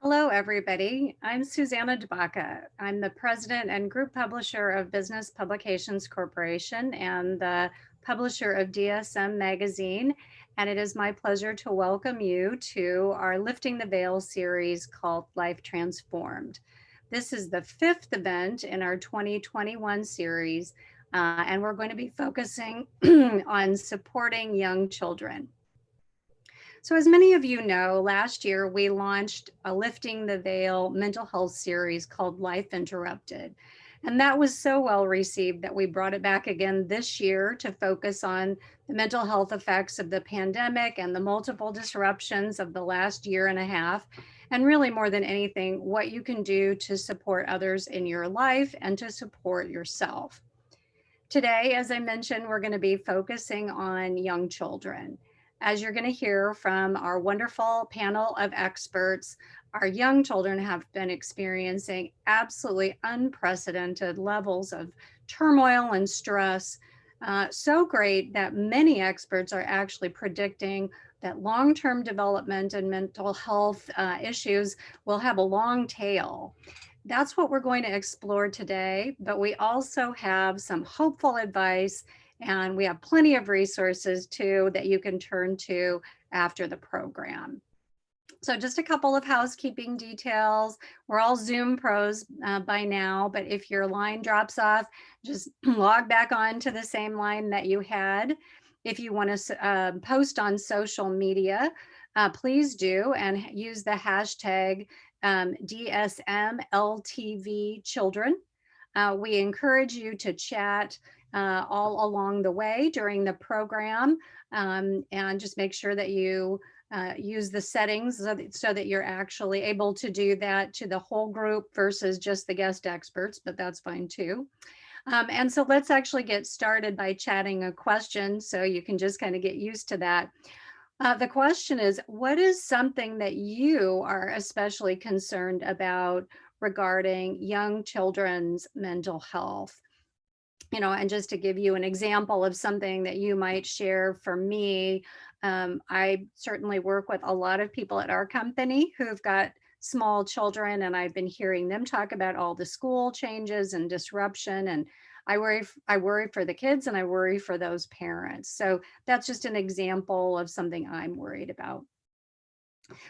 Hello, everybody. I'm Susanna DeBaca. I'm the president and group publisher of Business Publications Corporation and the publisher of DSM Magazine. And it is my pleasure to welcome you to our Lifting the Veil series called Life Transformed. This is the fifth event in our 2021 series, and we're going to be focusing on supporting young children. So as many of you know, last year we launched a Lifting the Veil mental health series called Life Interrupted. And that was so well received that we brought it back again this year to focus on the mental health effects of the pandemic and the multiple disruptions of the last year and a half. And really more than anything, what you can do to support others in your life and to support yourself. Today, as I mentioned, we're going to be focusing on young children. As you're going to hear from our wonderful panel of experts, our young children have been experiencing absolutely unprecedented levels of turmoil and stress. So great that many experts are actually predicting that long-term development and mental health issues will have a long tail. That's what we're going to explore today, but we also have some hopeful advice and we have plenty of resources too that you can turn to after the program. So just a couple of housekeeping details. We're all Zoom pros by now, but if your line drops off, just log back on to the same line that you had. If you want to post on social media, please do and use the hashtag DSMLTV children. We encourage you to chat all along the way during the program and just make sure that you use the settings so that you're actually able to do that to the whole group versus just the guest experts, but that's fine too. And so let's actually get started by chatting a question so you can just kind of get used to that. The question is, what is something that you are especially concerned about regarding young children's mental health? You know, and just to give you an example of something that you might share for me, I certainly work with a lot of people at our company who've got small children, and I've been hearing them talk about all the school changes and disruption. And I worry for the kids and I worry for those parents. So that's just an example of something I'm worried about.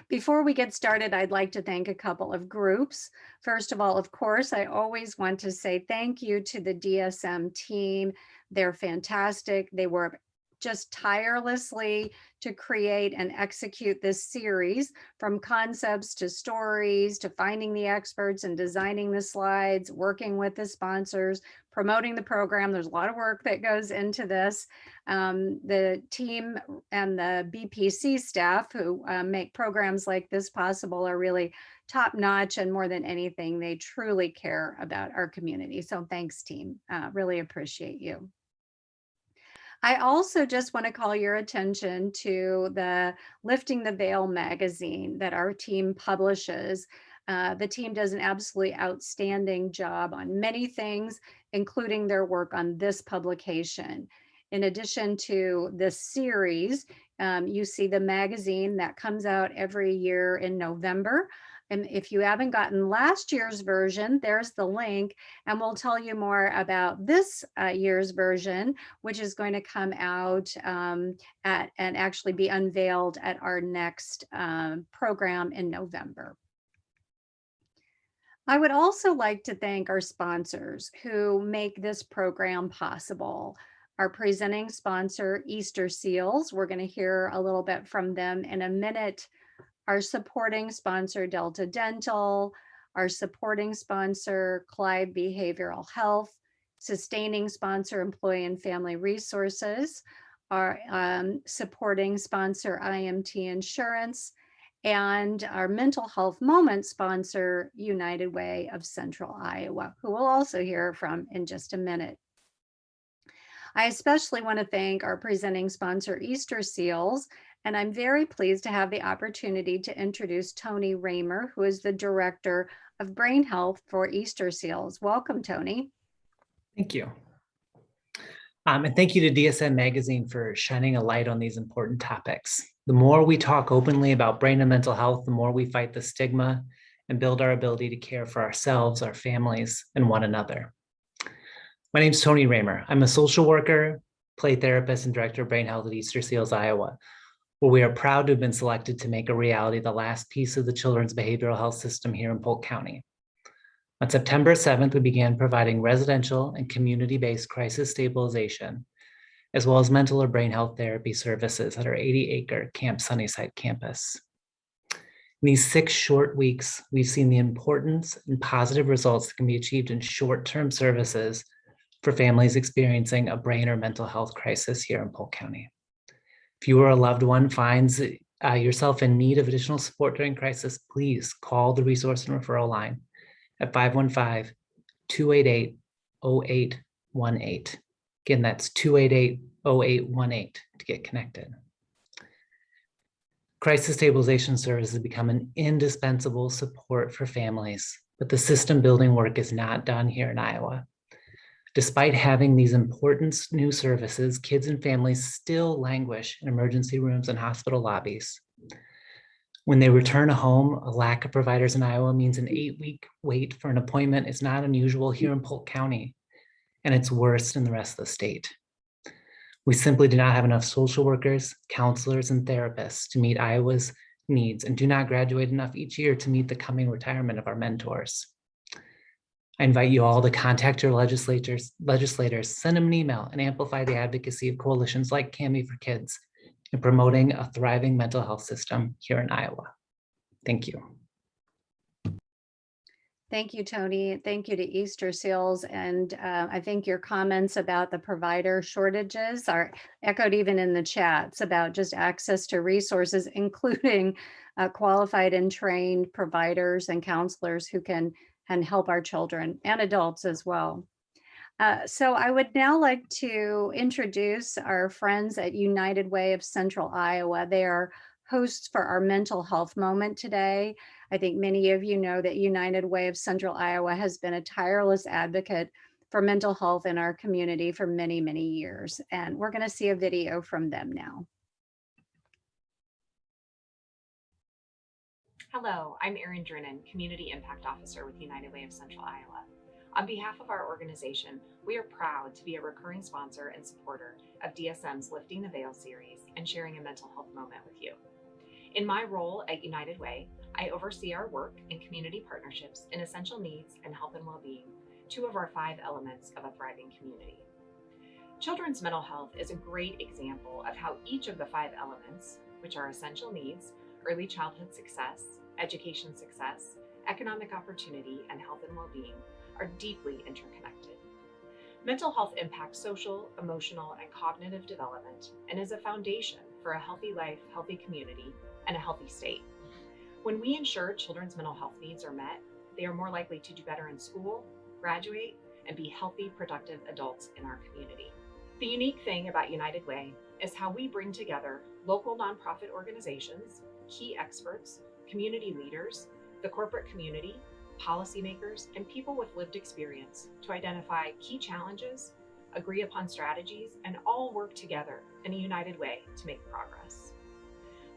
Before we get started, I'd like to thank a couple of groups. First of all, of course, I always want to say thank you to the DSM team. They're fantastic. They work just tirelessly to create and execute this series, from concepts to stories to finding the experts and designing the slides, working with the sponsors, promoting the program. There's a lot of work that goes into this. The team and the BPC staff who make programs like this possible are really top notch, and more than anything, they truly care about our community. So thanks, team. Really appreciate you. I also just want to call your attention to the Lifting the Veil magazine that our team publishes. The team does an absolutely outstanding job on many things, including their work on this publication. In addition to this series, you see the magazine that comes out every year in November. And if you haven't gotten last year's version, there's the link, and we'll tell you more about this year's version, which is going to come out and actually be unveiled at our next program in November. I would also like to thank our sponsors who make this program possible. Our presenting sponsor, Easter Seals, we're going to hear a little bit from them in a minute. Our supporting sponsor, Delta Dental, our supporting sponsor, Clyde Behavioral Health, sustaining sponsor, Employee and Family Resources, our supporting sponsor, IMT Insurance, and our mental health moment sponsor, United Way of Central Iowa, who we'll also hear from in just a minute. I especially want to thank our presenting sponsor, Easter Seals, and I'm very pleased to have the opportunity to introduce Tony Raymer, who is the Director of Brain Health for Easter Seals. Welcome, Tony. Thank you. And thank you to DSM Magazine for shining a light on these important topics. The more we talk openly about brain and mental health, the more we fight the stigma and build our ability to care for ourselves, our families, and one another. My name's Tony Raymer. I'm a social worker, play therapist, and director of brain health at Easter Seals, Iowa, where we are proud to have been selected to make a reality the last piece of the children's behavioral health system here in Polk County. On September 7th, we began providing residential and community-based crisis stabilization, as well as mental or brain health therapy services at our 80-acre Camp Sunnyside campus. In these 6 short weeks, we've seen the importance and positive results that can be achieved in short-term services for families experiencing a brain or mental health crisis here in Polk County. If you or a loved one finds yourself in need of additional support during crisis, please call the resource and referral line at 515-288-0818. Again, that's 288-0818 to get connected. Crisis stabilization services have become an indispensable support for families, but the system building work is not done here in Iowa. Despite having these important new services, kids and families still languish in emergency rooms and hospital lobbies. When they return home, a lack of providers in Iowa means an 8-week wait for an appointment is not unusual here in Polk County, and it's worse in the rest of the state. We simply do not have enough social workers, counselors, and therapists to meet Iowa's needs and do not graduate enough each year to meet the coming retirement of our mentors. I invite you all to contact your legislators, send them an email, and amplify the advocacy of coalitions like CAMI for Kids in promoting a thriving mental health system here in Iowa. Thank you. Thank you, Tony. Thank you to Easter Seals. And I think your comments about the provider shortages are echoed even in the chats about just access to resources, including qualified and trained providers and counselors who can help our children and adults as well. So I would now like to introduce our friends at United Way of Central Iowa. They are hosts for our mental health moment today. I think many of you know that United Way of Central Iowa has been a tireless advocate for mental health in our community for many, many years. And we're going to see a video from them now. Hello, I'm Erin Drennan, Community Impact Officer with United Way of Central Iowa. On behalf of our organization, we are proud to be a recurring sponsor and supporter of DSM's Lifting the Veil series and sharing a mental health moment with you. In my role at United Way, I oversee our work in community partnerships in essential needs and health and well-being, 2 of our 5 elements of a thriving community. Children's mental health is a great example of how each of the 5 elements, which are essential needs, early childhood success, education success, economic opportunity, and health and well-being, are deeply interconnected. Mental health impacts social, emotional, and cognitive development and is a foundation for a healthy life, healthy community, and a healthy state. When we ensure children's mental health needs are met, they are more likely to do better in school, graduate, and be healthy, productive adults in our community. The unique thing about United Way is how we bring together local nonprofit organizations, key experts, community leaders, the corporate community, policymakers, and people with lived experience to identify key challenges, agree upon strategies, and all work together in a united way to make progress.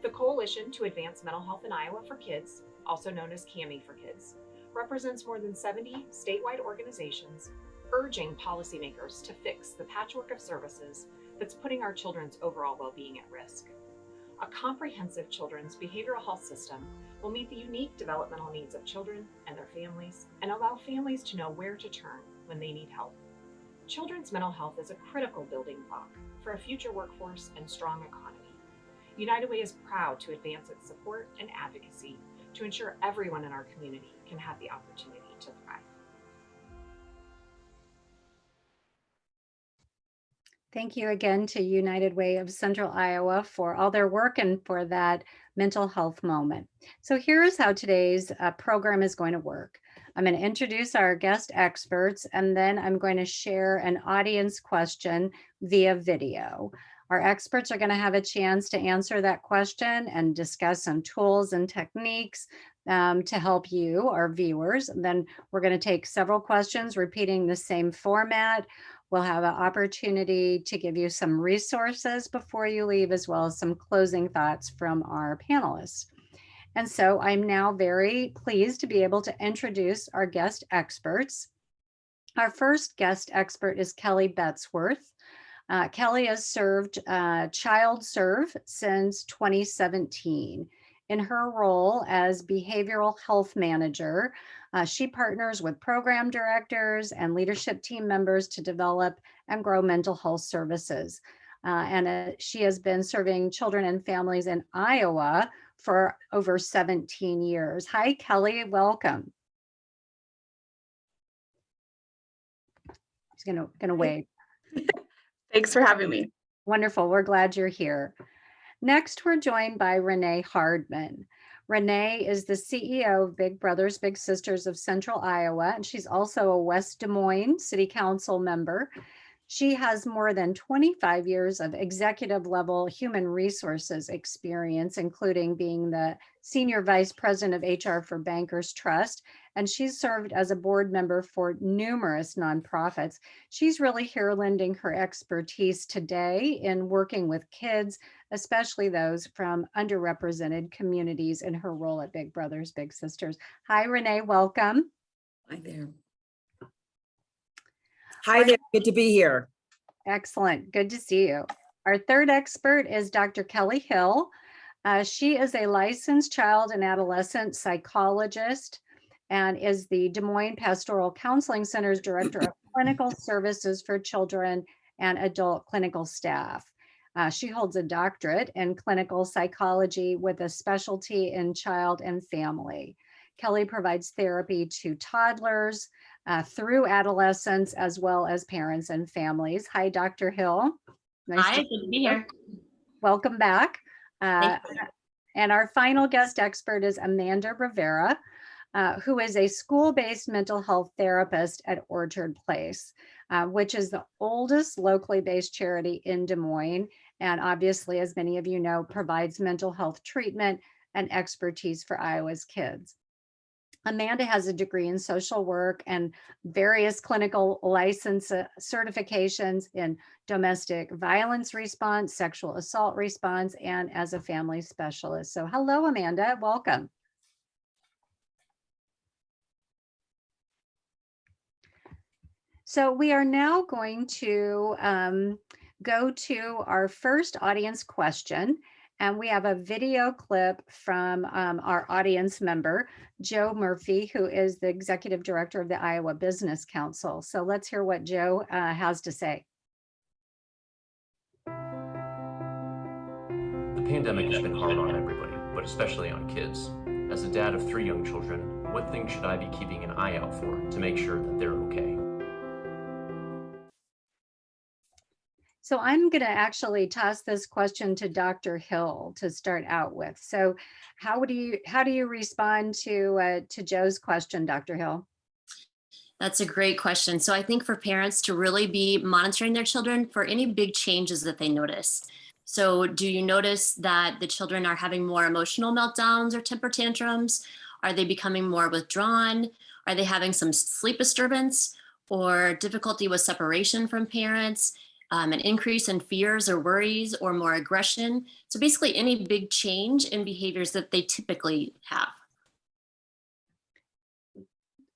The Coalition to Advance Mental Health in Iowa for Kids, also known as CAMI for Kids, represents more than 70 statewide organizations urging policymakers to fix the patchwork of services that's putting our children's overall well-being at risk. A comprehensive children's behavioral health system will meet the unique developmental needs of children and their families and allow families to know where to turn when they need help. Children's mental health is a critical building block for a future workforce and strong economy. United Way is proud to advance its support and advocacy to ensure everyone in our community can have the opportunity to thrive. Thank you again to United Way of Central Iowa for all their work and for that mental health moment. So here's how today's program is going to work. I'm going to introduce our guest experts, and then I'm going to share an audience question via video. Our experts are going to have a chance to answer that question and discuss some tools and techniques to help you, our viewers. And then we're going to take several questions repeating the same format. We'll have an opportunity to give you some resources before you leave, as well as some closing thoughts from our panelists. And so I'm now very pleased to be able to introduce our guest experts. Our first guest expert is Kelly Betsworth. Kelly has served Child Serve since 2017. In her role as behavioral health manager, she partners with program directors and leadership team members to develop and grow mental health services. She has been serving children and families in Iowa for over 17 years. Hi, Kelly, welcome. She's gonna wave. Thanks for having me. Wonderful, we're glad you're here. Next, we're joined by Renee Hardman. Renee is the CEO of Big Brothers Big Sisters of Central Iowa, and she's also a West Des Moines City Council member. She has more than 25 years of executive level human resources experience, including being the Senior Vice President of HR for Bankers Trust, and she's served as a board member for numerous nonprofits. She's really here lending her expertise today in working with kids, especially those from underrepresented communities, in her role at Big Brothers Big Sisters. Hi, Renee, welcome. Hi there. Hi there, good to be here. Excellent, good to see you. Our third expert is Dr. Kelly Hill. She is a licensed child and adolescent psychologist and is the Des Moines Pastoral Counseling Center's Director of Clinical Services for Children and Adult Clinical Staff. She holds a doctorate in clinical psychology with a specialty in child and family. Kelly provides therapy to toddlers through adolescents, as well as parents and families. Hi, Dr. Hill. Hi, good to be here. Welcome back. Thank you. And our final guest expert is Amanda Rivera, who is a school-based mental health therapist at Orchard Place, which is the oldest locally based charity in Des Moines. And obviously, as many of you know, provides mental health treatment and expertise for Iowa's kids. Amanda has a degree in social work and various clinical license certifications in domestic violence response, sexual assault response, and as a family specialist. So hello, Amanda, welcome. So we are now going to go to our first audience question. And we have a video clip from our audience member, Joe Murphy, who is the Executive Director of the Iowa Business Council. So let's hear what Joe has to say. The pandemic has been hard on everybody, but especially on kids. As a dad of 3 young children, what things should I be keeping an eye out for to make sure that they're okay? So I'm going to actually toss this question to Dr. Hill to start out with. So how do you respond to Joe's question, Dr. Hill? That's a great question. So I think for parents to really be monitoring their children for any big changes that they notice. So do you notice that the children are having more emotional meltdowns or temper tantrums? Are they becoming more withdrawn? Are they having some sleep disturbance or difficulty with separation from parents? An increase in fears or worries or more aggression. So basically any big change in behaviors that they typically have.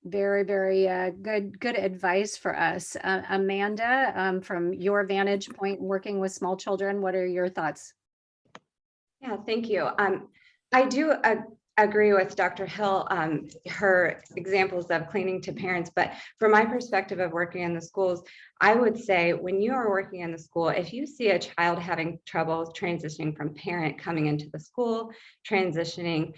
Very, very good advice for us. Amanda, from your vantage point working with small children, what are your thoughts? Yeah, thank you. I do agree with Dr. Hill, her examples of cleaning to parents, but from my perspective of working in the schools, I would say when you are working in the school, if you see a child having trouble transitioning from parent coming into the school, transitioning,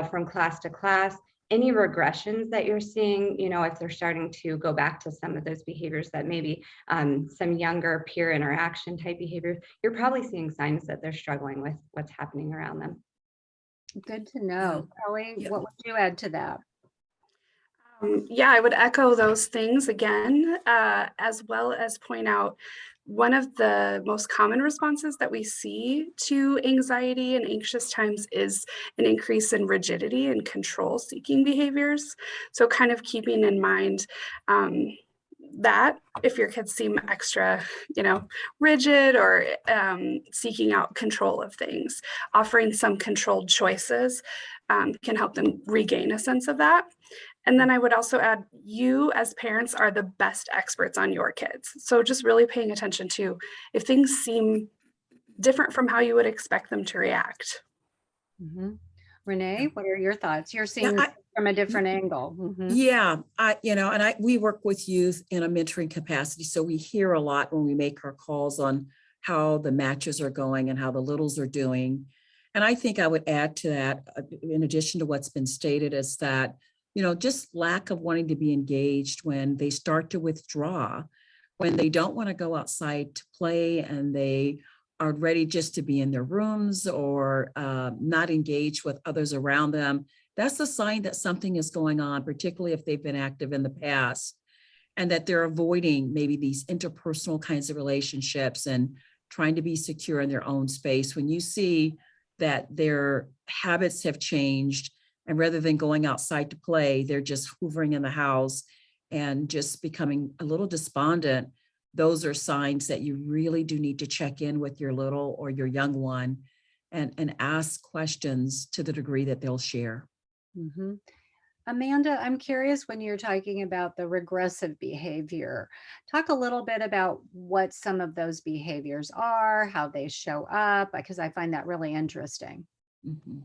from class to class, any regressions that you're seeing, if they're starting to go back to some of those behaviors that maybe some younger peer interaction type behaviors, you're probably seeing signs that they're struggling with what's happening around them. Good to know. Kelly, what would you add to that? Yeah, I would echo those things again, as well as point out one of the most common responses that we see to anxiety and anxious times is an increase in rigidity and control-seeking behaviors. So kind of keeping in mind that if your kids seem extra, rigid or seeking out control of things, offering some controlled choices can help them regain a sense of that. And then I would also add, you as parents are the best experts on your kids. So just really paying attention to if things seem different from how you would expect them to react. Mhm. Renee, what are your thoughts? You're Yeah, seeing from a different angle. Mhm. yeah, we work with youth in a mentoring capacity, so we hear a lot when we make our calls on how the matches are going and how the littles are doing. And I think I would add to that, in addition to what's been stated, is that, just lack of wanting to be engaged when they start to withdraw, when they don't want to go outside to play and they are ready just to be in their rooms or not engaged with others around them. That's a sign that something is going on, particularly if they've been active in the past, and that they're avoiding maybe these interpersonal kinds of relationships and trying to be secure in their own space. When you see that their habits have changed, and rather than going outside to play, they're just hoovering in the house and just becoming a little despondent, those are signs that you really do need to check in with your little or your young one and ask questions to the degree that they'll share. Mhm. Amanda, I'm curious, when you're talking about the regressive behavior, talk a little bit about what some of those behaviors are, how they show up, because I find that really interesting. Mhm.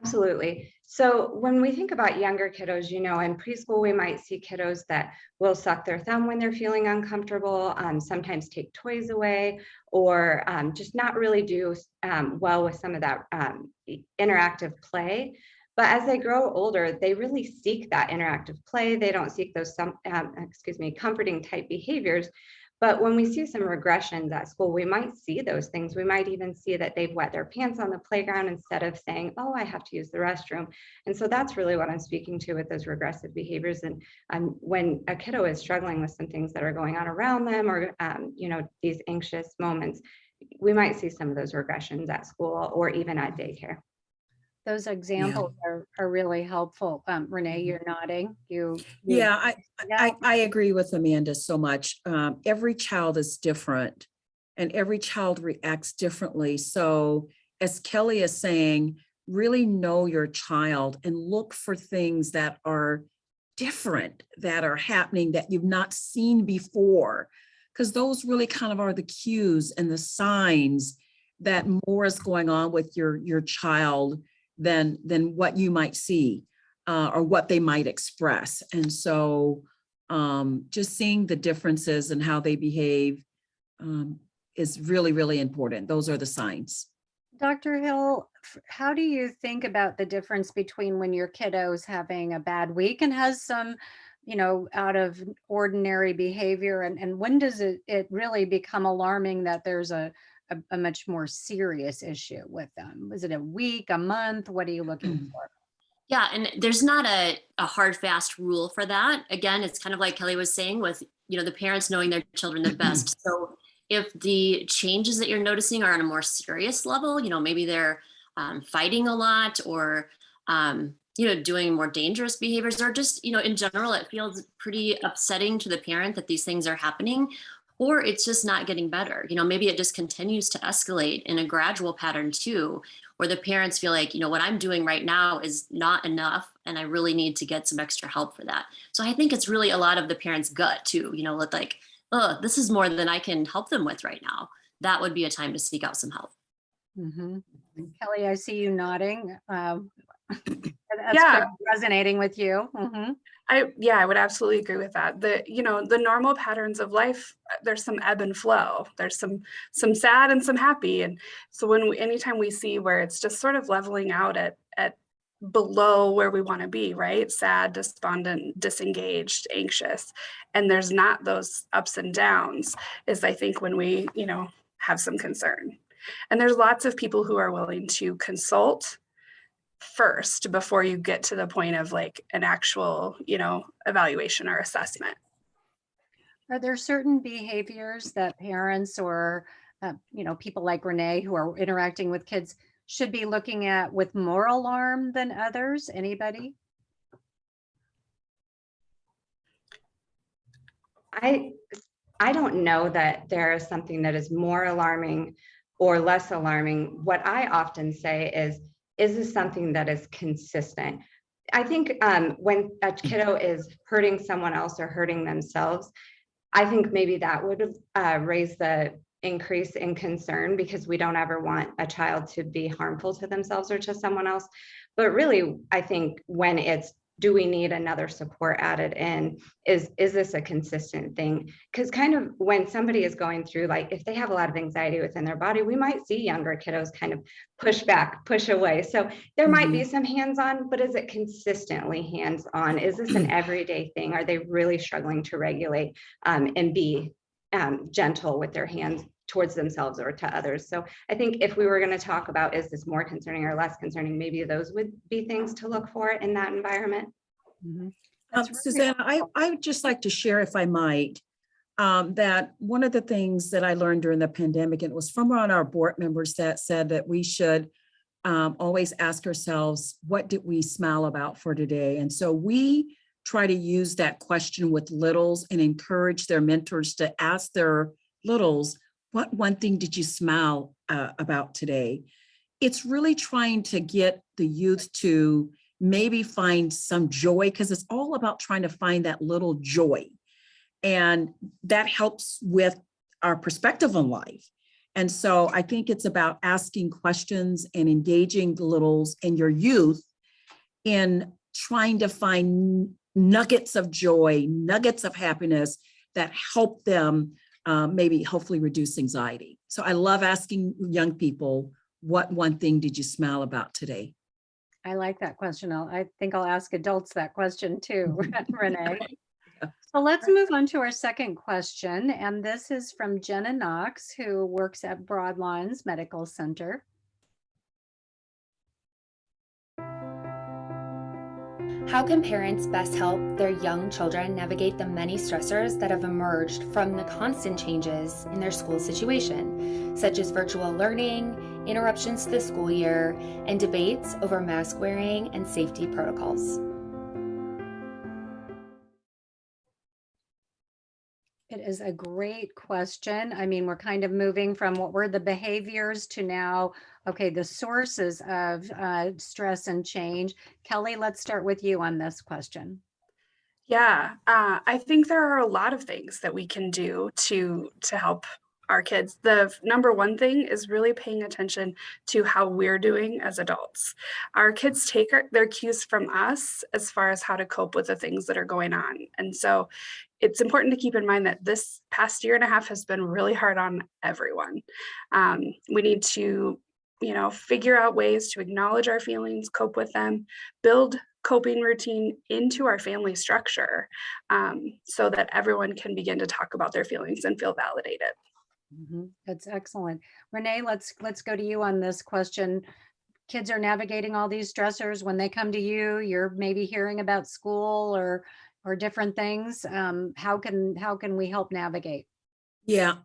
Absolutely. So when we think about younger kiddos, in preschool, we might see kiddos that will suck their thumb when they're feeling uncomfortable, sometimes take toys away, or just not really do well with some of that interactive play. But as they grow older, they really seek that interactive play. They don't seek those comforting type behaviors. But when we see some regressions at school, we might see those things. We might even see that they've wet their pants on the playground instead of saying, oh, I have to use the restroom. And so that's really what I'm speaking to with those regressive behaviors. And when a kiddo is struggling with some things that are going on around them, or these anxious moments, we might see some of those regressions at school or even at daycare. Those examples are really helpful. Renee, you're nodding. Yeah, I agree with Amanda so much. Every child is different and every child reacts differently. So as Kelly is saying, really know your child and look for things that are different, that are happening that you've not seen before, because those really kind of are the cues and the signs that more is going on with your child than what you might see or what they might express. And so just seeing the differences and how they behave is really, really important. Those are the signs. Dr. Hill, how do you think about the difference between when your kiddo's having a bad week and has some, out of ordinary behavior, and when does it really become alarming that there's a much more serious issue with them? Is it a week, a month? What are you looking for? Yeah, and there's not a hard, fast rule for that. Again, it's kind of like Kelly was saying with, the parents knowing their children the best. So if the changes that you're noticing are on a more serious level, maybe they're fighting a lot or, doing more dangerous behaviors, or just, in general, it feels pretty upsetting to the parent that these things are happening, or it's just not getting better. Maybe it just continues to escalate in a gradual pattern too, where the parents feel like, what I'm doing right now is not enough and I really need to get some extra help for that. So I think it's really a lot of the parents' gut too, with like, oh, this is more than I can help them with right now. That would be a time to seek out some help. Mm-hmm. Kelly, I see you nodding. That's Yeah. resonating with you. Mm-hmm. I would absolutely agree with that. The normal patterns of life, there's some ebb and flow. There's some sad and some happy. And so anytime we see where it's just sort of leveling out at below where we want to be, right? Sad, despondent, disengaged, anxious, and there's not those ups and downs, is I think when we, have some concern. And there's lots of people who are willing to consult first before you get to the point of like an actual, evaluation or assessment. Are there certain behaviors that parents or, people like Renee who are interacting with kids should be looking at with more alarm than others? Anybody? I don't know that there is something that is more alarming or less alarming. What I often say is this something that is consistent? I think when a kiddo is hurting someone else or hurting themselves, I think maybe that would raise the increase in concern, because we don't ever want a child to be harmful to themselves or to someone else. But really, I think when it's, do we need another support added in? Is this a consistent thing? Because kind of when somebody is going through, like if they have a lot of anxiety within their body, we might see younger kiddos kind of push back, push away. So there might be some hands-on, but is it consistently hands-on? Is this an everyday thing? Are they really struggling to regulate and be gentle with their hands towards themselves or to others? So I think if we were going to talk about, is this more concerning or less concerning, maybe those would be things to look for in that environment. Susanna, I would just like to share, if I might, that one of the things that I learned during the pandemic, and it was from one of our board members that said that we should always ask ourselves, what did we smile about for today? And so we try to use that question with littles and encourage their mentors to ask their littles, what one thing did you smile about today? It's really trying to get the youth to maybe find some joy, because it's all about trying to find that little joy. And that helps with our perspective on life. And so I think it's about asking questions and engaging the littles and your youth in trying to find nuggets of joy, nuggets of happiness that help them maybe hopefully reduce anxiety. So I love asking young people, what one thing did you smile about today? I like that question. I think I'll ask adults that question too, Renee. So let's move on to our second question. And this is from Jenna Knox, who works at Broadlines Medical Center. How can parents best help their young children navigate the many stressors that have emerged from the constant changes in their school situation, such as virtual learning, interruptions to the school year, and debates over mask wearing and safety protocols? It is a great question. I mean, we're kind of moving from what were the behaviors to now, okay, the sources of stress and change. Kelly, let's start with you on this question. Yeah, I think there are a lot of things that we can do to help our kids. The number one thing is really paying attention to how we're doing as adults. Our kids take their cues from us as far as how to cope with the things that are going on. And so it's important to keep in mind that this past year and a half has been really hard on everyone. We need to, figure out ways to acknowledge our feelings, cope with them, build coping routine into our family structure, so that everyone can begin to talk about their feelings and feel validated. That's excellent. Renee, let's go to you on this question. Kids are navigating all these stressors. When they come to you, you're maybe hearing about school or different things. How can we help navigate? Yeah,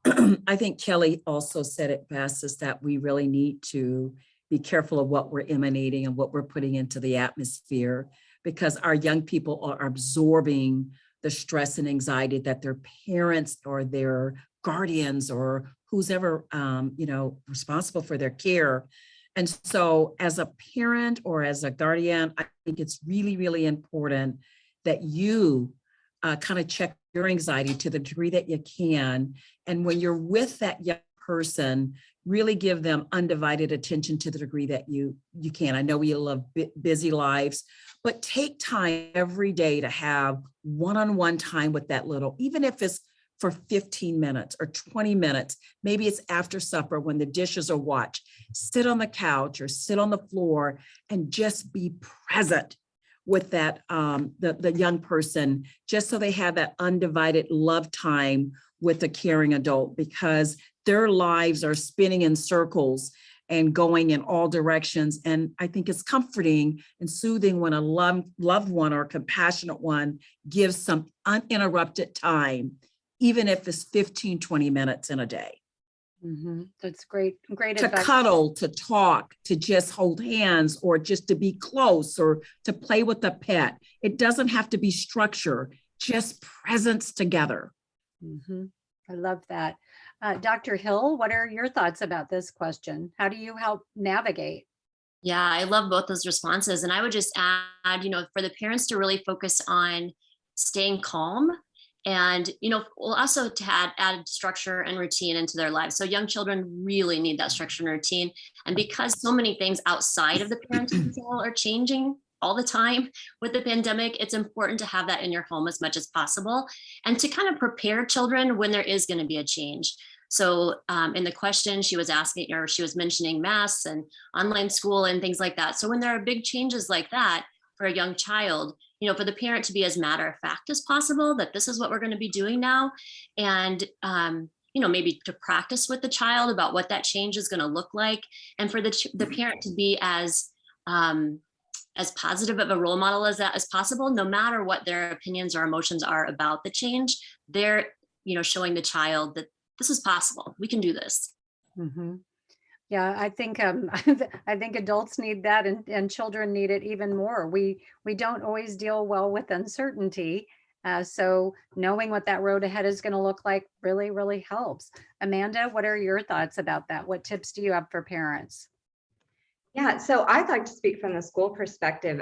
I think Kelly also said it best, is that we really need to be careful of what we're emanating and what we're putting into the atmosphere, because our young people are absorbing the stress and anxiety that their parents or their guardians or who's ever, responsible for their care. And so as a parent or as a guardian, I think it's really, really important that you kind of check your anxiety to the degree that you can. And when you're with that young person, really give them undivided attention to the degree that you can. I know we live busy lives, but take time every day to have one-on-one time with that little, even if it's for 15 minutes or 20 minutes, maybe it's after supper when the dishes are washed, sit on the couch or sit on the floor and just be present with that, the young person, just so they have that undivided love time with a caring adult, because their lives are spinning in circles and going in all directions. And I think it's comforting and soothing when a loved one or compassionate one gives some uninterrupted time, even if it's 15, 20 minutes in a day. That's great To advice. cuddle, to talk, to just hold hands, or just to be close, or to play with a pet. It doesn't have to be structure, just presence together. Mhm. I love that. Dr. Hill, what are your thoughts about this question? How do you help navigate? Yeah, I love both those responses. And I would just add, for the parents to really focus on staying calm and, we'll also to add structure and routine into their lives. So young children really need that structure and routine. And because so many things outside of the parenting control are changing all the time with the pandemic, it's important to have that in your home as much as possible and to kind of prepare children when there is going to be a change. So in the question she was asking, or she was mentioning masks and online school and things like that. So when there are big changes like that for a young child, for the parent to be as matter of fact as possible, that this is what we're going to be doing now. And, maybe to practice with the child about what that change is going to look like. And for the parent to be as positive of a role model as possible, no matter what their opinions or emotions are about the change, they're, showing the child that this is possible. We can do this. Mm-hmm. Yeah, I think I think adults need that, and children need it even more. We don't always deal well with uncertainty, so knowing what that road ahead is going to look like really, really helps. Amanda, what are your thoughts about that? What tips do you have for parents? Yeah, so I'd like to speak from the school perspective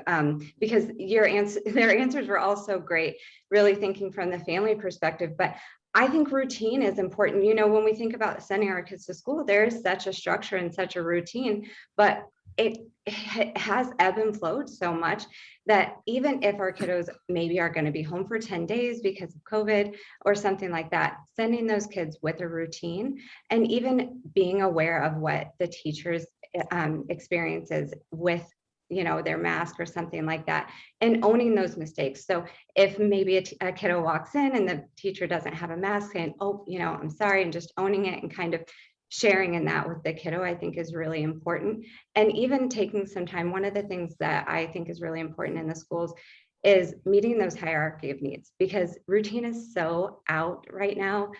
because their answers were all so great, really thinking from the family perspective. But I think routine is important. When we think about sending our kids to school, there is such a structure and such a routine, but it has ebb and flowed so much that even if our kiddos maybe are going to be home for 10 days because of COVID or something like that, sending those kids with a routine and even being aware of what the teachers experiences with their mask or something like that, and owning those mistakes. So if maybe a kiddo walks in and the teacher doesn't have a mask, saying, oh, I'm sorry, and just owning it and kind of sharing in that with the kiddo, I think is really important. And even taking some time, one of the things that I think is really important in the schools is meeting those hierarchy of needs, because routine is so out right now,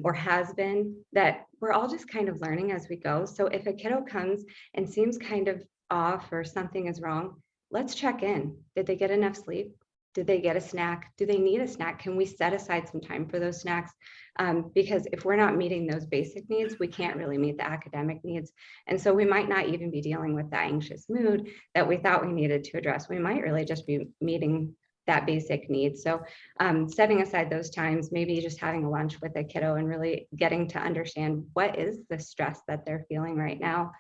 or has been, that we're all just kind of learning as we go. So if a kiddo comes and seems kind of off or something is wrong, let's check in. Did they get enough sleep? Did they get a snack? Do they need a snack? Can we set aside some time for those snacks? Because if we're not meeting those basic needs, we can't really meet the academic needs. And so we might not even be dealing with that anxious mood that we thought we needed to address. We might really just be meeting that basic need. So setting aside those times, maybe just having a lunch with a kiddo and really getting to understand what is the stress that they're feeling right now.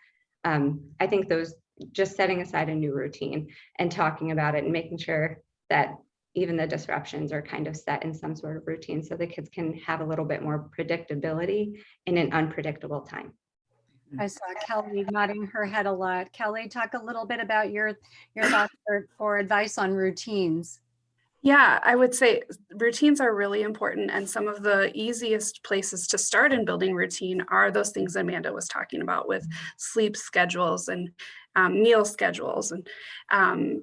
I think those, just setting aside a new routine and talking about it and making sure that even the disruptions are kind of set in some sort of routine so the kids can have a little bit more predictability in an unpredictable time. I saw Kelly nodding her head a lot. Kelly, talk a little bit about your thoughts for advice on routines. Yeah, I would say routines are really important. And some of the easiest places to start in building routine are those things Amanda was talking about with sleep schedules and meal schedules. And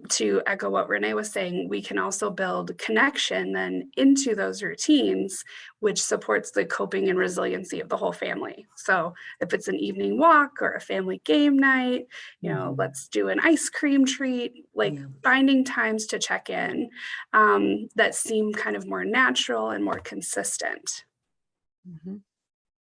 to echo what Renee was saying, we can also build connection then into those routines, which supports the coping and resiliency of the whole family. So if it's an evening walk or a family game night, let's do an ice cream treat, finding times to check in that seem kind of more natural and more consistent. Mm-hmm.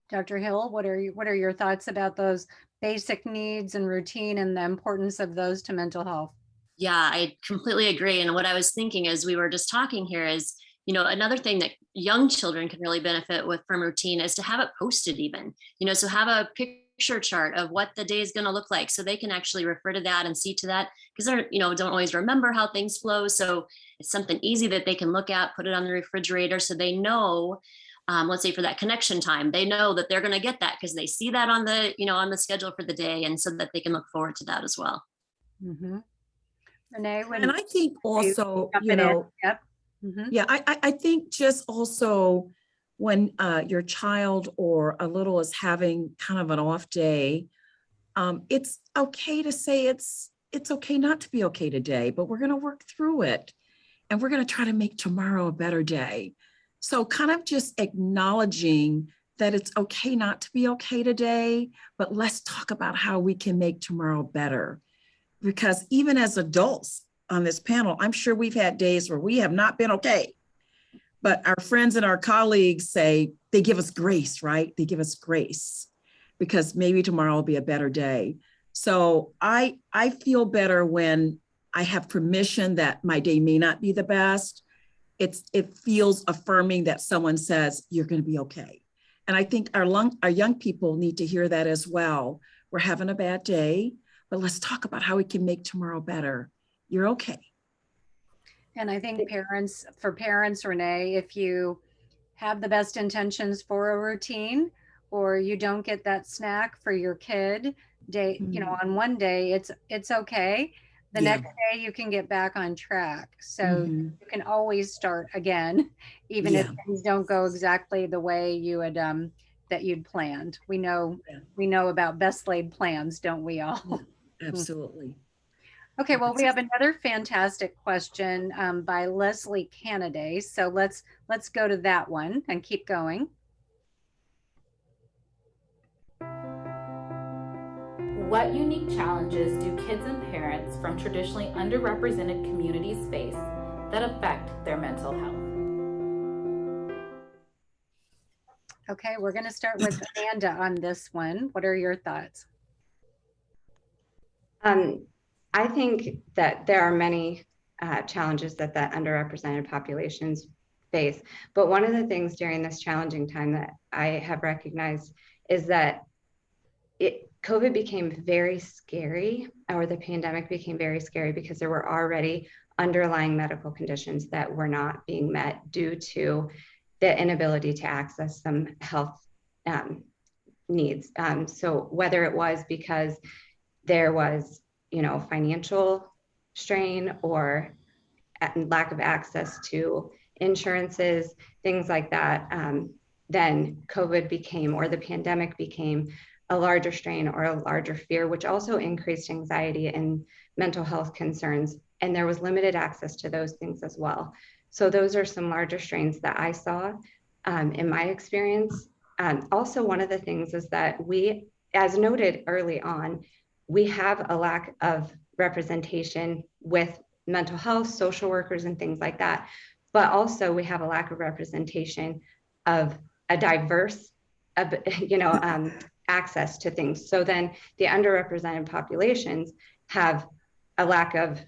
Dr. Hill, what are your thoughts about those basic needs and routine and the importance of those to mental health? Yeah, I completely agree. And what I was thinking as we were just talking here is, another thing that young children can really benefit from routine is to have it posted even, so have a picture chart of what the day is going to look like so they can actually refer to that and see to that, because they're, don't always remember how things flow. So it's something easy that they can look at, put it on the refrigerator so they know, let's say for that connection time, they know that they're going to get that because they see that on the, on the schedule for the day, and so that they can look forward to that as well. Mm-hmm. Renee, and I think also, yep. Mm-hmm. Yeah, I think just also when your child or a little is having kind of an off day, it's okay to say it's okay not to be okay today, but we're going to work through it and we're going to try to make tomorrow a better day. So kind of just acknowledging that it's okay not to be okay today, but let's talk about how we can make tomorrow better. Because even as adults on this panel, I'm sure we've had days where we have not been okay. But our friends and our colleagues say they give us grace, right? They give us grace because maybe tomorrow will be a better day. So I feel better when I have permission that my day may not be the best. It feels affirming that someone says you're going to be okay. And I think our young people need to hear that as well. We're having a bad day, but let's talk about how we can make tomorrow better. You're okay. And I think for parents, Renee, if you have the best intentions for a routine, or you don't get that snack for your kid on one day, it's okay. The next day you can get back on track. So you can always start again, even if things don't go exactly the way you had that you'd planned. We know about best laid plans, don't we all? Absolutely. Okay, well, we have another fantastic question by Leslie Canaday. So let's go to that one and keep going. What unique challenges do kids and parents from traditionally underrepresented communities face that affect their mental health? Okay, we're going to start with Amanda on this one. What are your thoughts? I think that there are many challenges that underrepresented populations face. But one of the things during this challenging time that I have recognized is that COVID became very scary, or the pandemic became very scary because there were already underlying medical conditions that were not being met due to the inability to access some health needs. So whether it was because there was, financial strain or lack of access to insurances, things like that, then COVID became, or the pandemic became, a larger strain or a larger fear, which also increased anxiety and mental health concerns. And there was limited access to those things as well. So those are some larger strains that I saw in my experience. Also, one of the things is that we, as noted early on, we have a lack of representation with mental health, social workers, and things like that. But also we have a lack of representation of a diverse, access to things. So then the underrepresented populations have a lack of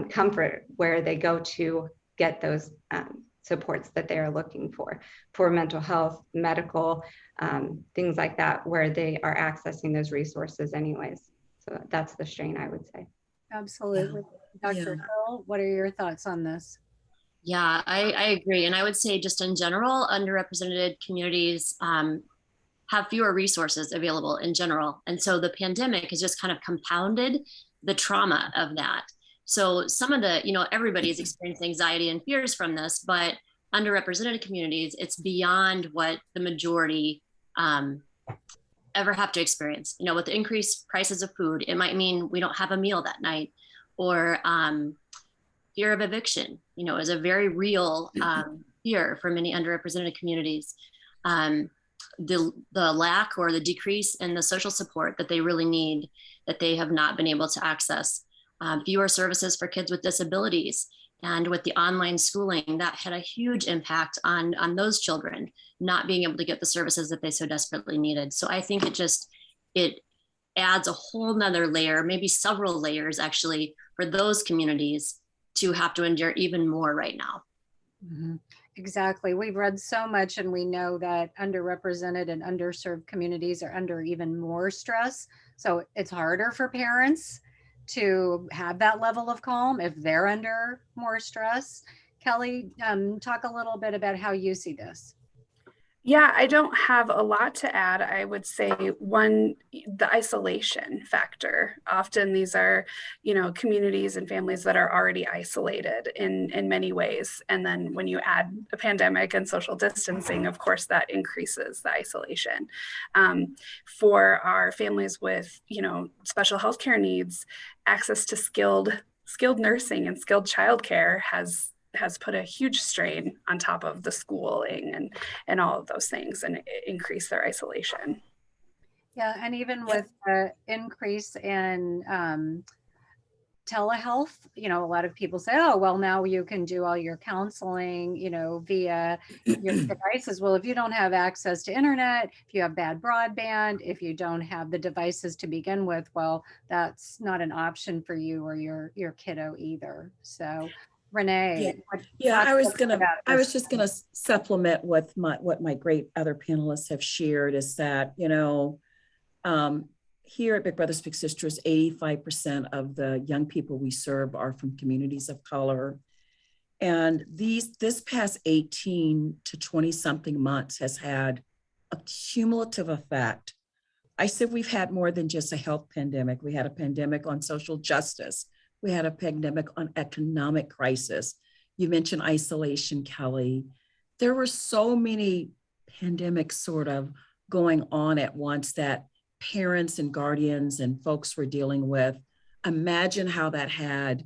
comfort where they go to get those supports that they are looking for mental health, medical, things like that, where they are accessing those resources anyways. So that's the strain, I would say. Absolutely. Dr. Hill, what are your thoughts on this? Yeah, I agree. And I would say just in general, underrepresented communities have fewer resources available in general. And so the pandemic has just kind of compounded the trauma of that. So some of the, everybody's experienced anxiety and fears from this, but underrepresented communities, it's beyond what the majority ever have to experience. With the increased prices of food, it might mean we don't have a meal that night, or fear of eviction, is a very real fear for many underrepresented communities. The lack or the decrease in the social support that they really need, that they have not been able to access. Fewer services for kids with disabilities. And with the online schooling, that had a huge impact on those children not being able to get the services that they so desperately needed. So I think it adds a whole nother layer, maybe several layers actually, for those communities to have to endure even more right now. Mm-hmm. Exactly. We've read so much, and we know that underrepresented and underserved communities are under even more stress. So it's harder for parents to have that level of calm if they're under more stress. Kelly, talk a little bit about how you see this. Yeah, I don't have a lot to add. I would say one, the isolation factor. Often these are, communities and families that are already isolated in many ways. And then when you add a pandemic and social distancing, of course, that increases the isolation. For our families with, special healthcare needs, access to skilled nursing and skilled childcare has put a huge strain on top of the schooling and all of those things, and increase their isolation. Yeah, and even with the increase in telehealth. You know, a lot of people say, oh, well, now you can do all your counseling, you know, via your devices. Well, if you don't have access to internet, if you have bad broadband, if you don't have the devices to begin with, well, that's not an option for you or your kiddo either. So Renee, Yeah, talk a little bit about I was this. just gonna supplement what my great other panelists have shared is that, you know, here at Big Brothers Big Sisters, 85% of the young people we serve are from communities of color. And this past 18 to 20 something months has had a cumulative effect. I said we've had more than just a health pandemic. We had a pandemic on social justice. We had a pandemic on economic crisis. You mentioned isolation, Kelly. There were so many pandemics sort of going on at once that parents and guardians and folks were dealing with. Imagine how that had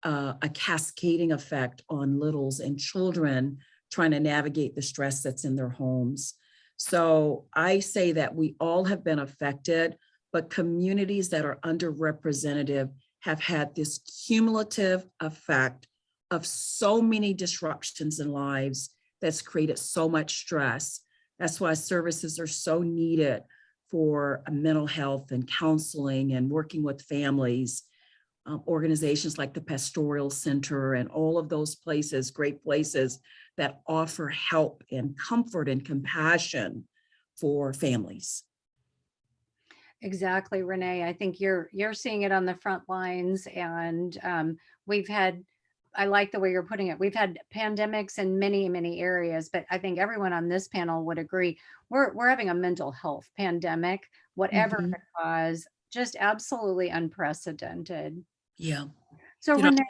a cascading effect on littles and children trying to navigate the stress that's in their homes. So I say that we all have been affected, but communities that are underrepresented have had this cumulative effect of so many disruptions in lives that's created so much stress. That's why services are so needed for mental health and counseling and working with families. Organizations like the Pastoral Center and all of those places, great places that offer help and comfort and compassion for families. Exactly, Renee. I think you're seeing it on the front lines, and we've had. I like the way you're putting it. We've had pandemics in many areas, but I think everyone on this panel would agree we're having a mental health pandemic, whatever the cause, just absolutely unprecedented. Yeah. So You know, Renee,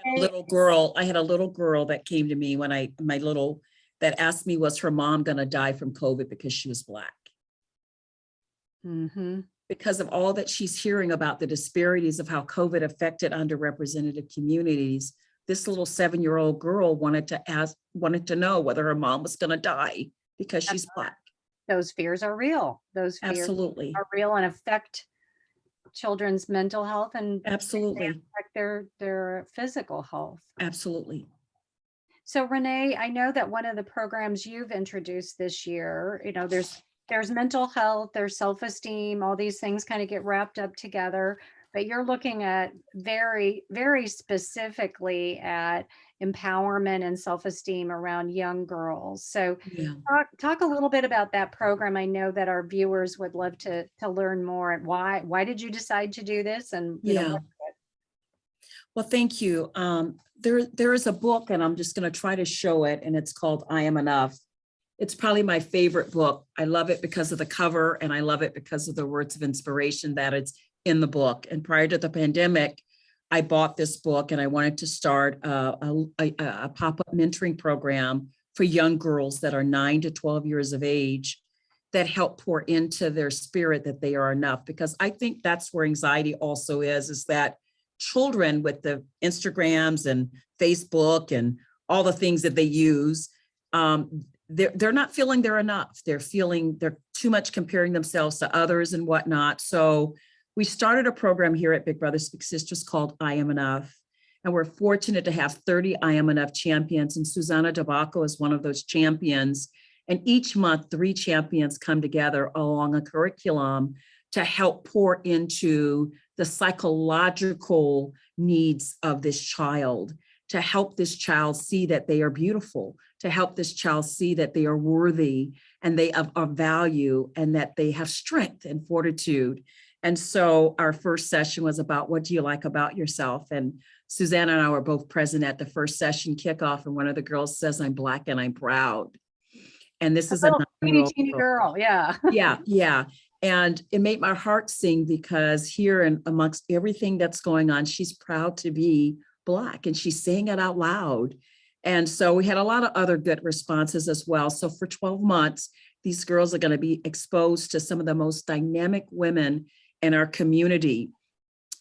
I had a little girl that came to me when that asked me, was her mom going to die from COVID because she was Black? Because of all that she's hearing about the disparities of how COVID affected underrepresented communities, this little 7-year-old girl wanted to know whether her mom was going to die because she's Black. those fears are real. Those fears Absolutely are real and affect children's mental health and absolutely affect their physical health. Absolutely. So Renee, I know that one of the programs you've introduced this year, you know, there's mental health, there's self-esteem, all these things kind of get wrapped up together, but you're looking at very specifically at empowerment and self-esteem around young girls. So Yeah. talk a little bit about that program. I know that our viewers would love to learn more. Why did you decide to do this? And you know, Well, thank you. There is a book, and I'm just going to try to show it, and it's called I Am Enough. It's probably my favorite book. I love it because of the cover, and I love it because of the words of inspiration that it's in the book. And prior to the pandemic, I bought this book, and I wanted to start a pop-up mentoring program for young girls that are 9 to 12 years of age that help pour into their spirit that they are enough. Because I think that's where anxiety also is that children with the Instagrams and Facebook and all the things that they use, they're not feeling they're enough. They're feeling they're too much comparing themselves to others and whatnot. So we started a program here at Big Brothers Big Sisters called I Am Enough. And we're fortunate to have 30 I Am Enough champions. And Susanna Dabacco is one of those champions. And each month, 3 champions come together along a curriculum to help pour into the psychological needs of this child, to help this child see that they are beautiful, to help this child see that they are worthy and they are of value and that they have strength and fortitude. And so our first session was about, what do you like about yourself? And Susanna and I were both present at the first session kickoff, and one of the girls says, I'm Black and I'm proud. And this is a teeny girl. Yeah. Yeah. And it made my heart sing because here and amongst everything that's going on, she's proud to be Black and she's saying it out loud. And so we had a lot of other good responses as well. So for 12 months, these girls are going to be exposed to some of the most dynamic women in our community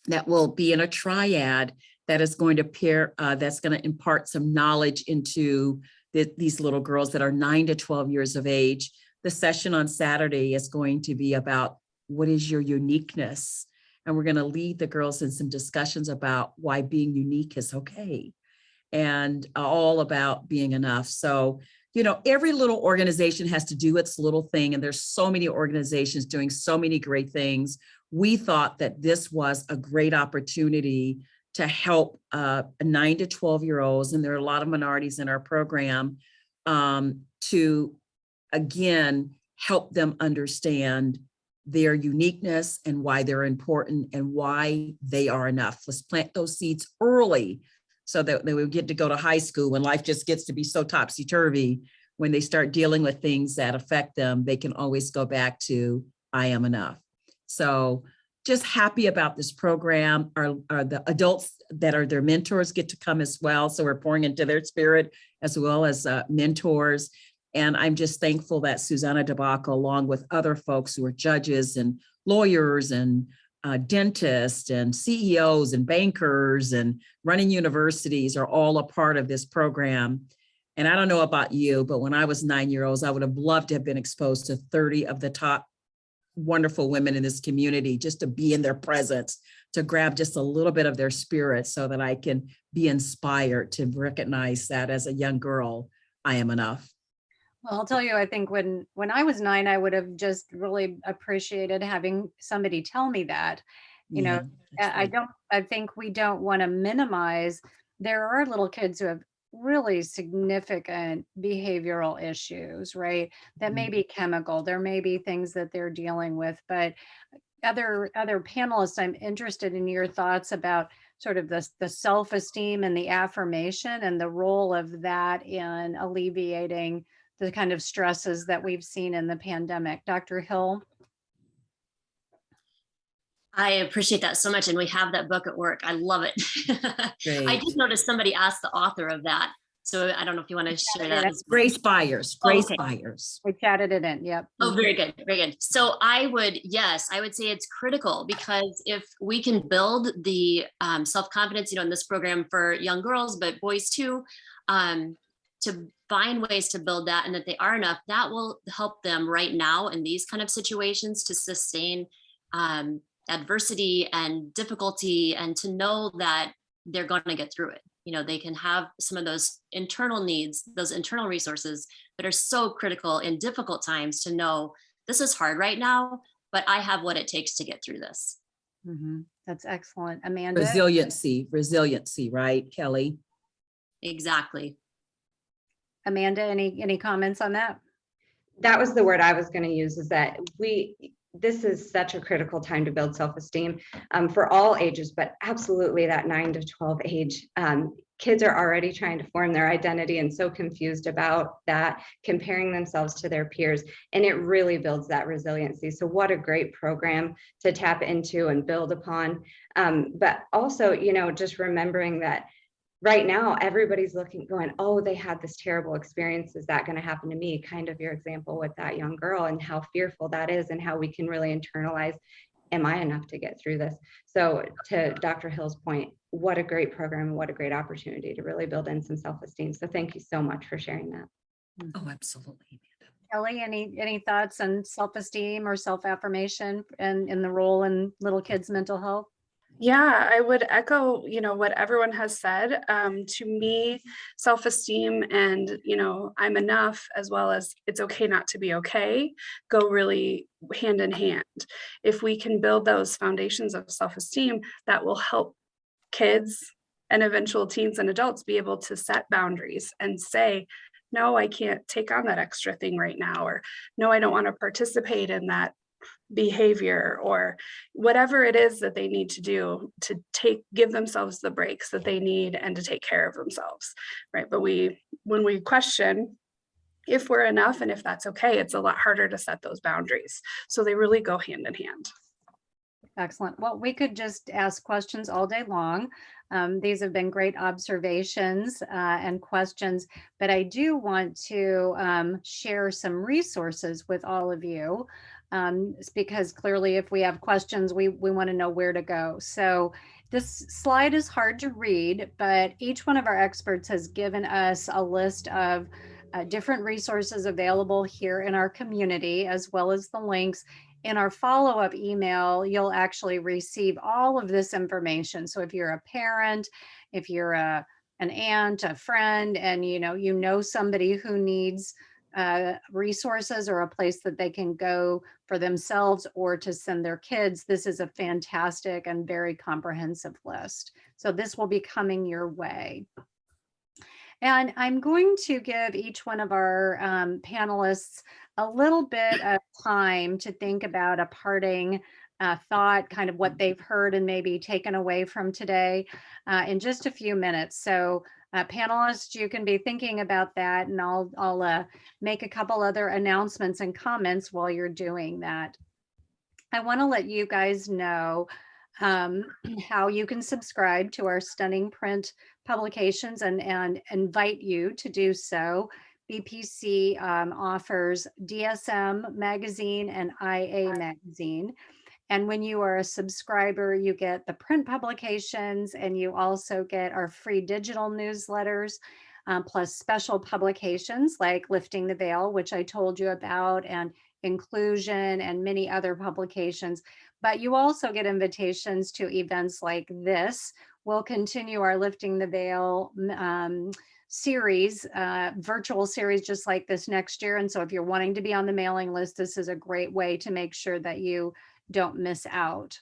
that will be in a triad that is going to that's going to impart some knowledge into these little girls that are 9 to 12 years of age. The session on Saturday is going to be about what is your uniqueness And we're going to lead the girls in some discussions about why being unique is okay and all about being enough. So, every little organization has to do its little thing. And there's so many organizations doing so many great things. We thought that this was a great opportunity to help 9 to 12-year-olds, and there are a lot of minorities in our program, to, again, help them understand their uniqueness and why they're important and why they are enough. Let's plant those seeds early so that they will get to go to high school when life just gets to be so topsy-turvy. When they start dealing with things that affect them, they can always go back to, I am enough. So just happy about this program. Our the adults that are their mentors get to come as well. So we're pouring into their spirit as well as mentors. And I'm just thankful that Susanna DeBacco, along with other folks who are judges and lawyers and dentists and CEOs and bankers and running universities, are all a part of this program. And I don't know about you, but when I was 9-year-olds, I would have loved to have been exposed to 30 of the top wonderful women in this community, just to be in their presence, to grab just a little bit of their spirit so that I can be inspired to recognize that as a young girl, I am enough. Well, I'll tell you, I think when I was 9, I would have just really appreciated having somebody tell me that. I think we don't want to minimize. There are little kids who have really significant behavioral issues, right? That may be chemical, there may be things that they're dealing with, but other panelists, I'm interested in your thoughts about sort of the self-esteem and the affirmation and the role of that in alleviating the kind of stresses that we've seen in the pandemic. Dr. Hill? I appreciate that so much. And we have that book at work. I love it. I just noticed somebody asked the author of that. So I don't know if you want to share that. Grace Byers. Grace Byers. We chatted it in. Yep. Oh, very good. Very good. So I would say it's critical, because if we can build the self-confidence, in this program for young girls, but boys too, to find ways to build that and that they are enough, that will help them right now in these kind of situations to sustain adversity and difficulty, and to know that they're going to get through it. They can have some of those internal needs, those internal resources that are so critical in difficult times, to know this is hard right now, but I have what it takes to get through this. Mm-hmm. That's excellent. Amanda? Resiliency, right, Kelly? Exactly. Amanda, any comments on that? That was the word I was going to use, is that this is such a critical time to build self-esteem for all ages, but absolutely that 9 to 12 age. Kids are already trying to form their identity and so confused about that, comparing themselves to their peers, and it really builds that resiliency. So what a great program to tap into and build upon. But also, just remembering that right now, everybody's going, oh, they had this terrible experience. Is that going to happen to me? Kind of your example with that young girl, and how fearful that is, and how we can really internalize, am I enough to get through this? So to Dr. Hill's point, what a great program, and what a great opportunity to really build in some self-esteem. So thank you so much for sharing that. Oh, absolutely. Kelly, any thoughts on self-esteem or self-affirmation and the role in little kids' mental health? Yeah, I would echo, what everyone has said. To me, self-esteem and, I'm enough, as well as it's okay not to be okay, go really hand in hand. If we can build those foundations of self-esteem, that will help kids and eventual teens and adults be able to set boundaries and say, no, I can't take on that extra thing right now, or no, I don't want to participate in that behavior, or whatever it is that they need to do to give themselves the breaks that they need and to take care of themselves, right? But when we question if we're enough and if that's okay, it's a lot harder to set those boundaries. So they really go hand in hand. Excellent. Well, we could just ask questions all day long. These have been great observations and questions, but I do want to share some resources with all of you, because clearly if we have questions, we want to know where to go. So this slide is hard to read, but each one of our experts has given us a list of different resources available here in our community, as well as the links. In our follow-up email, you'll actually receive all of this information. So if you're a parent, if you're an aunt, a friend, and you know somebody who needs resources or a place that they can go for themselves or to send their kids, this is a fantastic and very comprehensive list. So this will be coming your way. And I'm going to give each one of our panelists a little bit of time to think about a parting thought, kind of what they've heard and maybe taken away from today in just a few minutes. So panelists, you can be thinking about that, and I'll make a couple other announcements and comments while you're doing that. I want to let you guys know how you can subscribe to our stunning print publications and invite you to do so. BPC offers DSM magazine and IA magazine. And when you are a subscriber, you get the print publications, and you also get our free digital newsletters, plus special publications like Lifting the Veil, which I told you about, and Inclusion, and many other publications. But you also get invitations to events like this. We'll continue our Lifting the Veil series, virtual series just like this next year. And so if you're wanting to be on the mailing list, this is a great way to make sure that you don't miss out.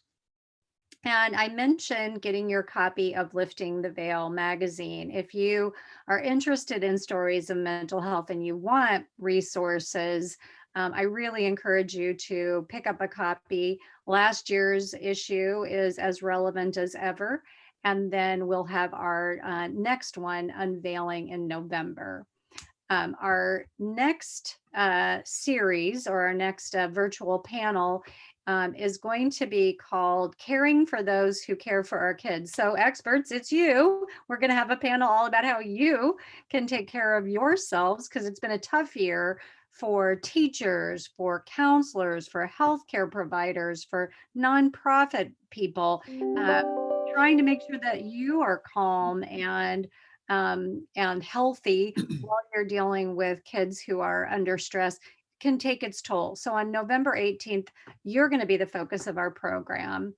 And I mentioned getting your copy of Lifting the Veil magazine. If you are interested in stories of mental health and you want resources, I really encourage you to pick up a copy. Last year's issue is as relevant as ever. And then we'll have our next one unveiling in November. Our next series, or our next virtual panel, is going to be called Caring for Those Who Care for Our Kids. So experts, it's you. We're going to have a panel all about how you can take care of yourselves, because it's been a tough year for teachers, for counselors, for healthcare providers, for nonprofit people, trying to make sure that you are calm and healthy while you're dealing with kids who are under stress can take its toll. So on November 18th, you're going to be the focus of our program.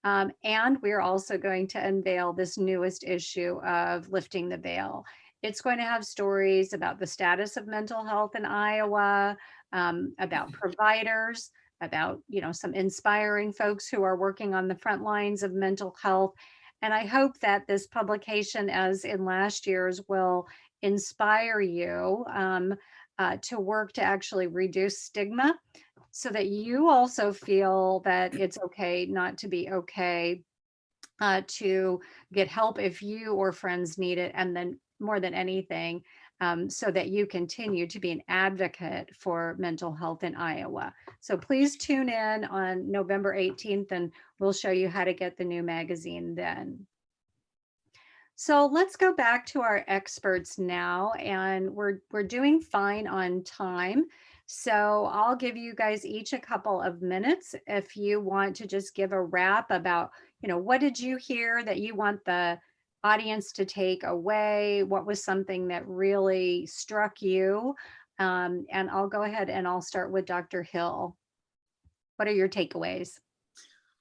And we're also going to unveil this newest issue of Lifting the Veil. It's going to have stories about the status of mental health in Iowa, about providers, about some inspiring folks who are working on the front lines of mental health. And I hope that this publication, as in last year's, will inspire you to work to actually reduce stigma, so that you also feel that it's okay not to be okay, to get help if you or friends need it, and then more than anything, so that you continue to be an advocate for mental health in Iowa. So please tune in on November 18th, and we'll show you how to get the new magazine then. So let's go back to our experts now, and we're doing fine on time. So I'll give you guys each a couple of minutes if you want to just give a wrap about, what did you hear that you want the audience to take away? What was something that really struck you? And I'll go ahead and I'll start with Dr. Hill. What are your takeaways?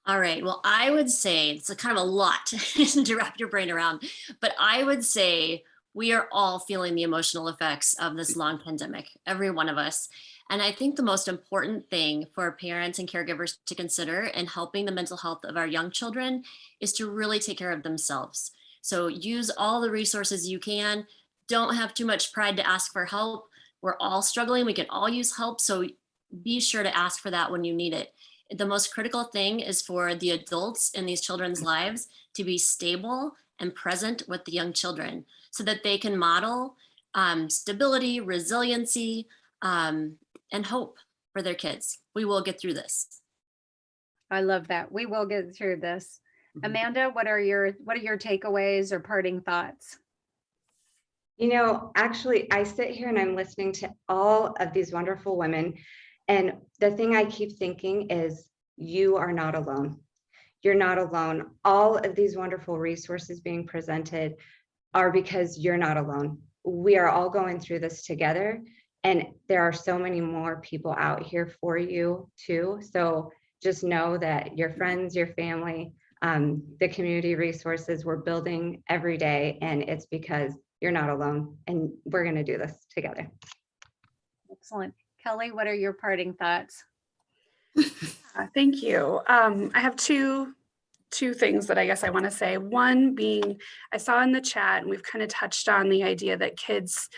All right. Well, I would say it's kind of a lot to wrap your brain around, but I would say we are all feeling the emotional effects of this long pandemic, every one of us. And I think the most important thing for parents and caregivers to consider in helping the mental health of our young children is to really take care of themselves. So use all the resources you can. Don't have too much pride to ask for help. We're all struggling. We can all use help. So be sure to ask for that when you need it. The most critical thing is for the adults in these children's lives to be stable and present with the young children so that they can model stability, resiliency, and hope for their kids. We will get through this. I love that. We will get through this. Amanda, what are your takeaways or parting thoughts? Actually, I sit here and I'm listening to all of these wonderful women. And the thing I keep thinking is, you are not alone. You're not alone. All of these wonderful resources being presented are because you're not alone. We are all going through this together. And there are so many more people out here for you too. So just know that your friends, your family, the community resources we're building every day, and it's because you're not alone, and we're going to do this together. Excellent. Kelly, what are your parting thoughts? Thank you. I have two things that I guess I want to say. One being, I saw in the chat, and we've kind of touched on the idea that kids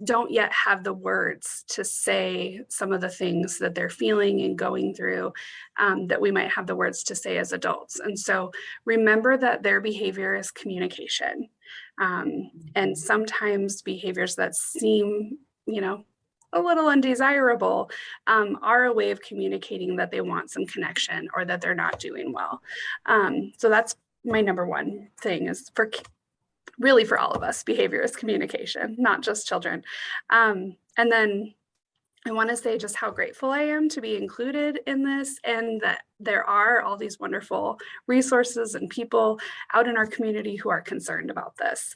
don't yet have the words to say some of the things that they're feeling and going through, that we might have the words to say as adults. And so remember that their behavior is communication. And sometimes behaviors that seem, a little undesirable, are a way of communicating that they want some connection or that they're not doing well. So that's my number one thing, is really for all of us, behavior is communication, not just children. And then I want to say just how grateful I am to be included in this, and that there are all these wonderful resources and people out in our community who are concerned about this.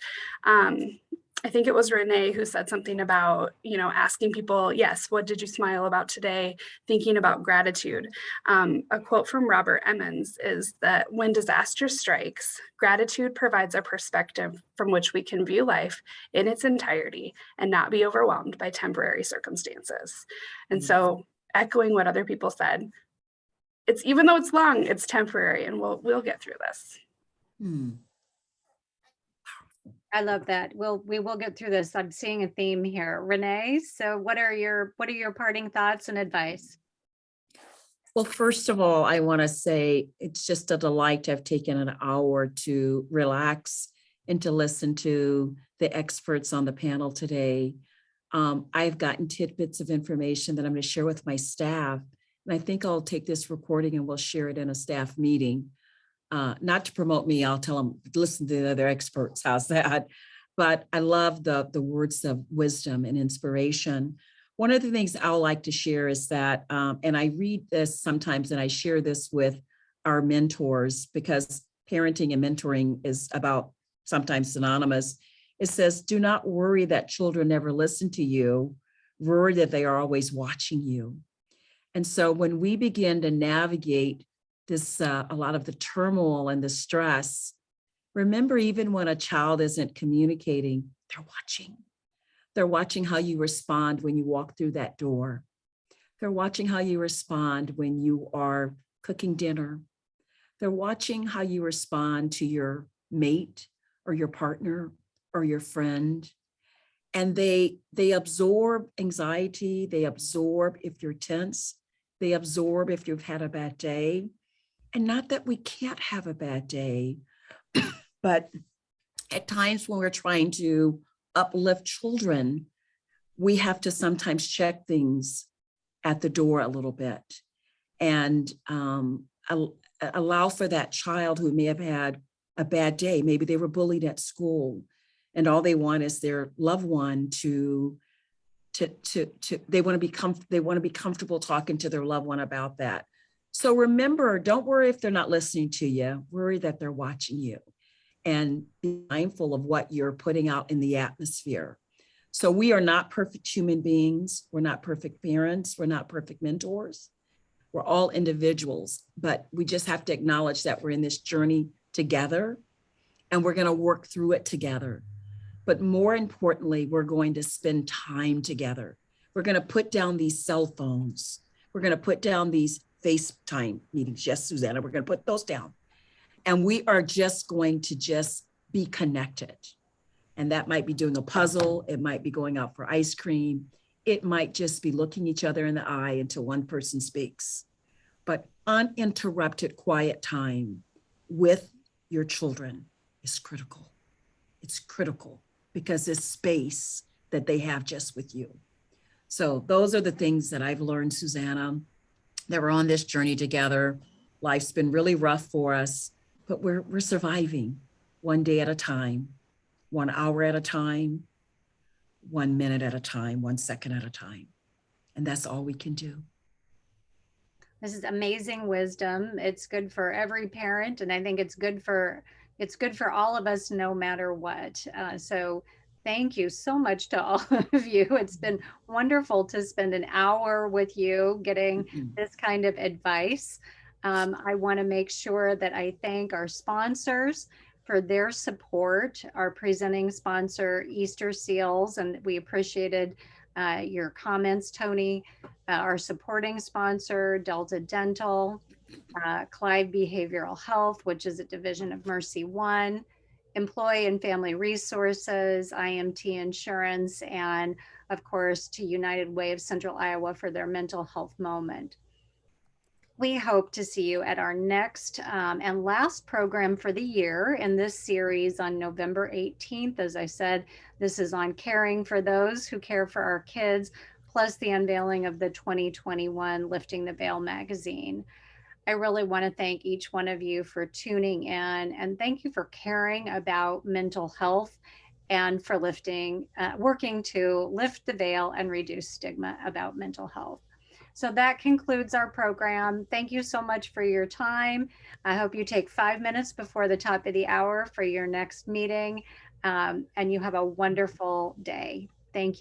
I think it was Renee who said something about, asking people, yes, what did you smile about today? Thinking about gratitude. A quote from Robert Emmons is that when disaster strikes, gratitude provides a perspective from which we can view life in its entirety and not be overwhelmed by temporary circumstances. And so, echoing what other people said, even though it's long, it's temporary, and we'll get through this. I love that. We will get through this. I'm seeing a theme here. Renee, so what are your parting thoughts and advice? Well, first of all, I want to say it's just a delight to have taken an hour to relax and to listen to the experts on the panel today. I've gotten tidbits of information that I'm going to share with my staff. And I think I'll take this recording and we'll share it in a staff meeting. Not to promote me, I'll tell them, listen to the other experts, how's that? But I love the words of wisdom and inspiration. One of the things I would like to share is that, and I read this sometimes and I share this with our mentors, because parenting and mentoring is about sometimes synonymous. It says, do not worry that children never listen to you, worry that they are always watching you. And so when we begin to navigate this, a lot of the turmoil and the stress, remember, even when a child isn't communicating, they're watching. They're watching how you respond when you walk through that door. They're watching how you respond when you are cooking dinner. They're watching how you respond to your mate or your partner or your friend. And they absorb anxiety. They absorb if you're tense. They absorb if you've had a bad day. And not that we can't have a bad day, but at times when we're trying to uplift children, we have to sometimes check things at the door a little bit and allow for that child who may have had a bad day. Maybe they were bullied at school and all they want is their loved one they want to be comfortable talking to their loved one about that. So remember, don't worry if they're not listening to you, worry that they're watching you, and be mindful of what you're putting out in the atmosphere. So we are not perfect human beings. We're not perfect parents. We're not perfect mentors. We're all individuals, but we just have to acknowledge that we're in this journey together and we're going to work through it together. But more importantly, we're going to spend time together. We're going to put down these cell phones. We're going to put down these FaceTime meetings. Yes, Susanna, we're going to put those down. And we are just going to just be connected. And that might be doing a puzzle. It might be going out for ice cream. It might just be looking each other in the eye until one person speaks. But uninterrupted quiet time with your children is critical. It's critical because it's space that they have just with you. So those are the things that I've learned, Susanna, that we're on this journey together. Life's been really rough for us, but we're surviving one day at a time, 1 hour at a time, 1 minute at a time, 1 second at a time. And that's all we can do. This is amazing wisdom. It's good for every parent. And I think it's good for all of us, no matter what. So Thank you so much to all of you. It's been wonderful to spend an hour with you getting this kind of advice. I want to make sure that I thank our sponsors for their support, our presenting sponsor, Easter Seals, and we appreciated your comments, Tony. Our supporting sponsor, Delta Dental, Clive Behavioral Health, which is a division of Mercy One, Employee and Family Resources, IMT Insurance, and of course to United Way of Central Iowa for their mental health moment. We hope to see you at our next and last program for the year in this series on November 18th. As I said, this is on caring for those who care for our kids, plus the unveiling of the 2021 Lifting the Veil magazine. I really want to thank each one of you for tuning in, and thank you for caring about mental health and for working to lift the veil and reduce stigma about mental health. So that concludes our program. Thank you so much for your time. I hope you take 5 minutes before the top of the hour for your next meeting, and you have a wonderful day. Thank you.